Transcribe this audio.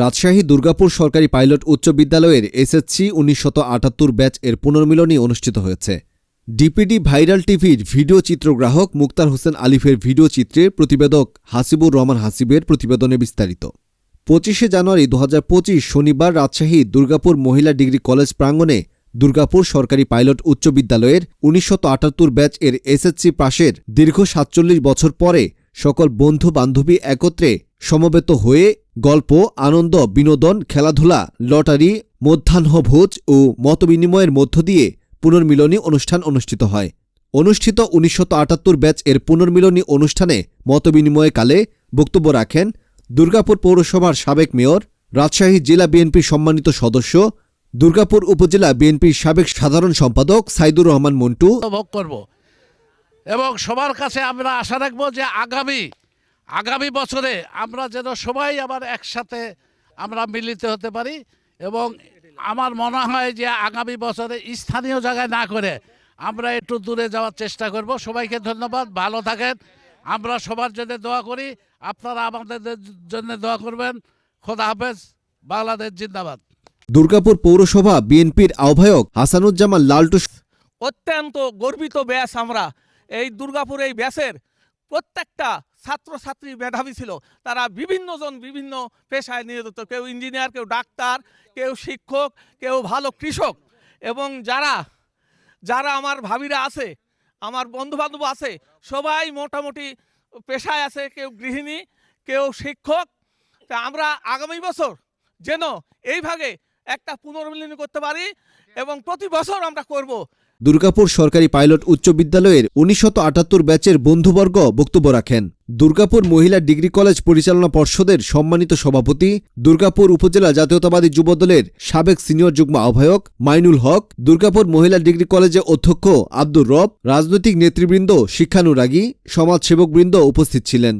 রাজশাহী দুর্গাপুর সরকারি পাইলট উচ্চ বিদ্যালয়ের এসএসসি ১৯৭৮ ব্যাচ এর পুনর্মিলনী অনুষ্ঠিত হয়েছে। ডিপিডি ভাইরাল টিভির ভিডিও চিত্রগ্রাহক মুক্তার হোসেন আলিফের ভিডিও চিত্রে প্রতিবেদক হাসিবুর রহমান হাসিবের প্রতিবেদনে বিস্তারিত। ২৫শে জানুয়ারি ২০২৫ শনিবার রাজশাহী দুর্গাপুর মহিলা ডিগ্রি কলেজ প্রাঙ্গণে দুর্গাপুর সরকারি পাইলট উচ্চ বিদ্যালয়ের ১৯৭৮ ব্যাচ এর এসএসসি পাশের দীর্ঘ ৪৭ বছর পরে সকল বন্ধু বান্ধবী একত্রে সমবেত হয়ে গল্প, আনন্দ, বিনোদন, খেলাধুলা, লটারি, মধ্যাহ্নভোজ ও মতবিনিময়ের মধ্য দিয়ে পুনর্মিলনী অনুষ্ঠান অনুষ্ঠিত হয়। অনুষ্ঠিত ১৯৭৮ ব্যাচ এর পুনর্মিলনী অনুষ্ঠানে মতবিনিময়কালে বক্তব্য রাখেন দুর্গাপুর পৌরসভার সাবেক মেয়র, রাজশাহী জেলা বিএনপির সম্মানিত সদস্য, দুর্গাপুর উপজেলা বিএনপির সাবেক সাধারণ সম্পাদক সাইদুর রহমান মন্টু। এবং সবার কাছে আমরা আশা রাখবো যে আগামী বছরে আমরা যেন সবাই আবার একসাথে আমরা মিলিত হতে পারি। এবং আমার মনে হয় যে আগামী বছরে স্থানীয় জায়গায় না করে আমরা একটু দূরে যাওয়ার চেষ্টা করব। সবাইকে ধন্যবাদ, ভালো থাকেন। আমরা সবার জন্য দোয়া করি, আপনারা আমাদের জন্য দোয়া করবেন। খোদা হাফেজ, বাংলাদেশ জিন্দাবাদ। দুর্গাপুর পৌরসভা বিএনপির আহ্বায়ক হাসানুজ্জামান লালটু অত্যন্ত গর্বিত ব্যাচ আমরা। এই দুর্গাপুর এই ব্যাচের প্রত্যেকটা ছাত্রছাত্রী মেধাবী ছিল। তারা বিভিন্ন পেশায় নিয়োজিত, কেউ ইঞ্জিনিয়ার, কেউ ডাক্তার, কেউ শিক্ষক, কেউ ভালো কৃষক। এবং যারা আমার ভাবিরা আছে, আমার বন্ধুবান্ধব আছে, সবাই মোটামুটি পেশায় আছে, কেউ গৃহিণী, কেউ শিক্ষক। তা আমরা আগামী বছর যেন এইভাবে একটা পুনর্মিলনী করতে পারি এবং প্রতি বছর আমরা করব। দুর্গাপুর সরকারি পাইলট উচ্চ বিদ্যালয়ের ১৯৭৮ ব্যাচের বন্ধুবর্গ বক্তব্য রাখেন। দুর্গাপুর মহিলা ডিগ্রি কলেজ পরিচালনা পর্ষদের সম্মানিত সভাপতি, দুর্গাপুর উপজেলা জাতীয়তাবাদী যুবদলের সাবেক সিনিয়র যুগ্ম আহ্বায়ক মাইনুল হক, দুর্গাপুর মহিলা ডিগ্রি কলেজের অধ্যক্ষ আব্দুর রব, রাজনৈতিক নেতৃবৃন্দ, শিক্ষানুরাগী, সমাজসেবকবৃন্দ উপস্থিত ছিলেন।